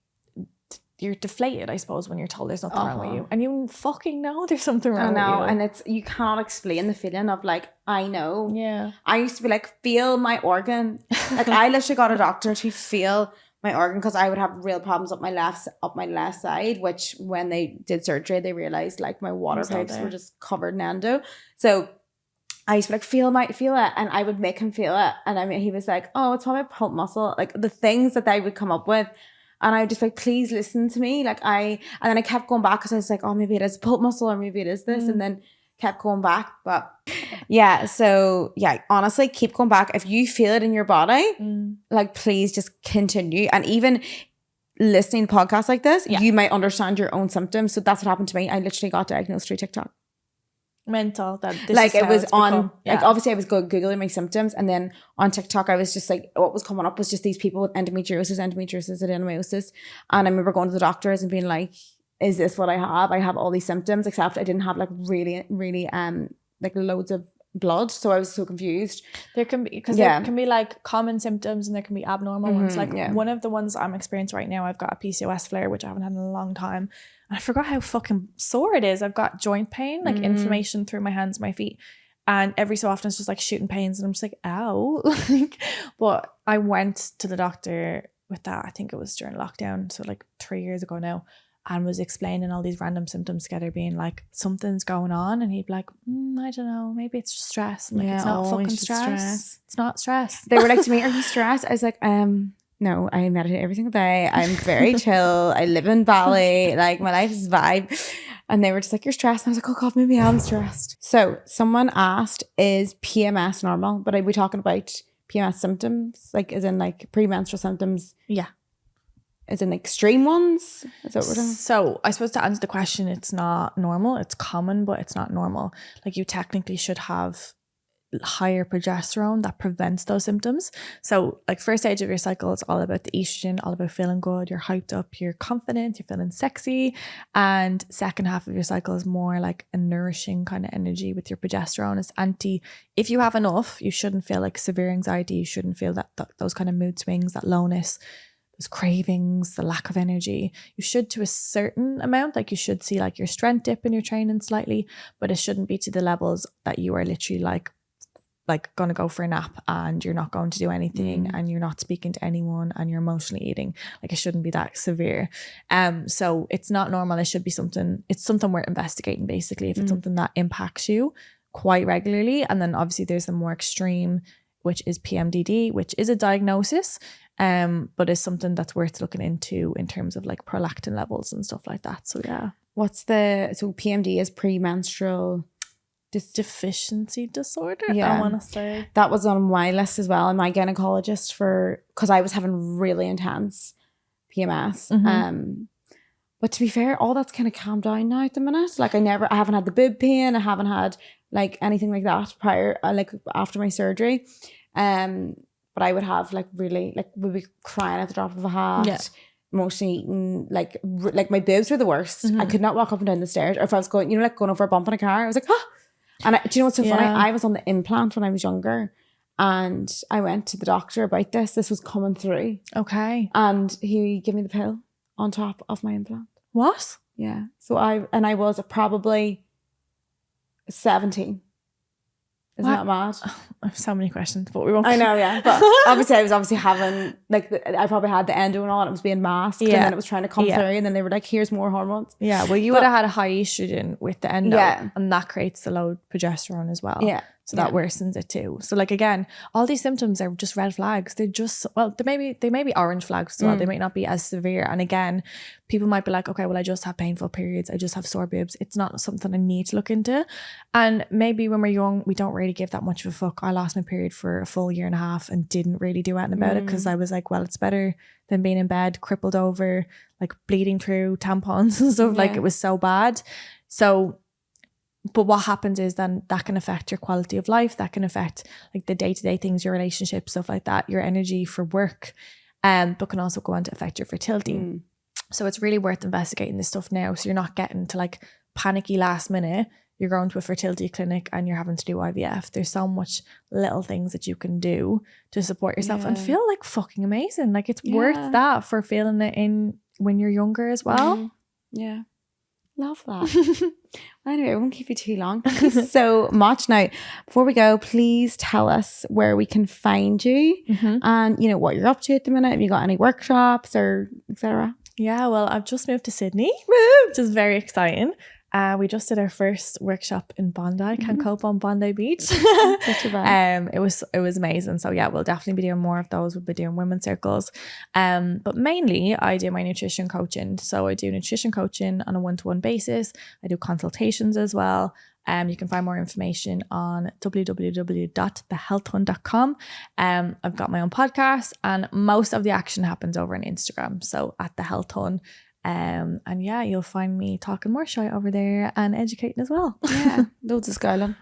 you're deflated, I suppose, when you're told there's nothing wrong with you, and you fucking know there's something wrong with you. And it's, you cannot explain the feeling of like, I know. Yeah. I used to be like, feel my organ. Like, I literally got a doctor to feel my organ, because I would have real problems up my left side, which when they did surgery, they realized like my water pipes were just covered in endo. So I used to be like, feel it. And I would make him feel it. And I mean, he was like, oh, it's probably a pulp muscle. Like, the things that they would come up with. And I would just like, please listen to me. And then I kept going back, because I was like, oh, maybe it is pulp muscle, or maybe it is this. And then kept going back. But yeah, so yeah, honestly, keep going back. If you feel it in your body, like, please just continue. And even listening to podcasts like this, you might understand your own symptoms. So that's what happened to me. I literally got diagnosed through TikTok. Mental, that this like, is it was on become, like, obviously I was Googling my symptoms, and then on TikTok I was just like, what was coming up was just these people with endometriosis, adenomyosis. And I remember going to the doctors and being like, is this what I have? I have all these symptoms, except I didn't have like really like loads of blood. So I was so confused. There can be, because there can be like common symptoms and there can be abnormal ones. Like one of the ones I'm experiencing right now, I've got a PCOS flare, which I haven't had in a long time. And I forgot how fucking sore it is. I've got joint pain, like inflammation through my hands, my feet. And every so often it's just like shooting pains. And I'm just like, ow. But I went to the doctor with that. I think it was during lockdown. So like 3 years ago now. And was explaining all these random symptoms together, being like, something's going on. And he'd be like, I don't know, maybe it's just stress. I'm like, it's not fucking stress. It's not stress. They were like to me, are you stressed? I was like, no, I meditate every single day. I'm very chill. I live in Bali. Like, my life is vibe. And they were just like, you're stressed. And I was like, oh God, maybe I'm stressed. So someone asked, is PMS normal? But are we talking about PMS symptoms? Like, as in like premenstrual symptoms? Yeah. As in extreme ones? Is that what we're doing? So I suppose to answer the question, it's not normal. It's common, but it's not normal. Like, you technically should have higher progesterone that prevents those symptoms. So like, first stage of your cycle, it's all about the estrogen, all about feeling good. You're hyped up, you're confident, you're feeling sexy. And second half of your cycle is more like a nourishing kind of energy with your progesterone. It's if you have enough, you shouldn't feel like severe anxiety. You shouldn't feel that those kind of mood swings, that lowness, those cravings, the lack of energy. You should, to a certain amount, like you should see like your strength dip in your training slightly, but it shouldn't be to the levels that you are literally like going to go for a nap and you're not going to do anything and you're not speaking to anyone and you're emotionally eating. Like, it shouldn't be that severe. So it's not normal. It should be something worth investigating, basically, if it's something that impacts you quite regularly. And then obviously there's the more extreme, which is PMDD, which is a diagnosis, but is something that's worth looking into in terms of like prolactin levels and stuff like that. So yeah. So PMD is premenstrual deficiency disorder. Yeah. I want to say that was on my list as well. And my gynecologist because I was having really intense PMS. But to be fair, all that's kind of calmed down now at the minute. Like I haven't had the boob pain. I haven't had like anything like that prior, like after my surgery. But I would have like really, like would be crying at the drop of a hat, emotionally eating, like my boobs were the worst. I could not walk up and down the stairs. Or if I was going, like going over a bump in a car, I was like, ah. And do you know what's so funny? I was on the implant when I was younger. And I went to the doctor about this. This was coming through. Okay. And he gave me the pill on top of my implant. What? Yeah. So I was probably 17. Isn't that mad? I have so many questions, but we won't. I know, yeah. But obviously I was having, like, I probably had the endo and all, and it was being masked, and then it was trying to come through, and then they were like, here's more hormones. Yeah, well, you would have had a high estrogen with the endo, and that creates the low progesterone as well. Yeah. So that worsens it too. So like, again, all these symptoms are just red flags. They're just, well, they may be orange flags as well. They might not be as severe. And again, people might be like, okay, well, I just have painful periods. I just have sore boobs. It's not something I need to look into. And maybe when we're young, we don't really give that much of a fuck. I lost my period for a full 1.5 years and didn't really do anything about it because I was like, well, it's better than being in bed, crippled over, like bleeding through tampons and stuff. Like it was so bad. So, but what happens is then that can affect your quality of life. That can affect like the day-to-day things, your relationships, stuff like that, your energy for work, but can also go on to affect your fertility. So it's really worth investigating this stuff now. So you're not getting to like panicky last minute. You're going to a fertility clinic and you're having to do IVF. There's so much little things that you can do to support yourself and feel like fucking amazing. Like it's worth that for feeling it in when you're younger as well. Yeah. Love that. Well, anyway, I won't keep you too long. Thank you so much. Now, before we go, please tell us where we can find you and, you know, what you're up to at the minute. Have you got any workshops or etc.? Yeah, well, I've just moved to Sydney, which is very exciting. We just did our first workshop in Bondi, Can Cope on Bondi Beach. Such a vibe. It was amazing. So yeah, we'll definitely be doing more of those. We'll be doing women's circles. But mainly I do my nutrition coaching. So I do nutrition coaching on a 1-to-1 basis. I do consultations as well. You can find more information on www.thehealthhun.com. I've got my own podcast and most of the action happens over on Instagram. So at the Health Hun. And yeah, you'll find me talking more shit over there and educating as well. Yeah, loads of Skyline.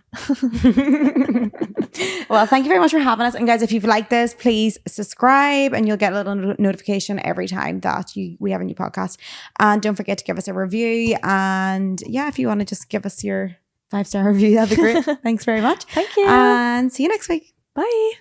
Well, thank you very much for having us. And guys, if you've liked this, please subscribe and you'll get a little notification every time that we have a new podcast. And don't forget to give us a review. And yeah, if you want to just give us your 5-star review, that'd be great. Thanks very much. Thank you. And see you next week. Bye.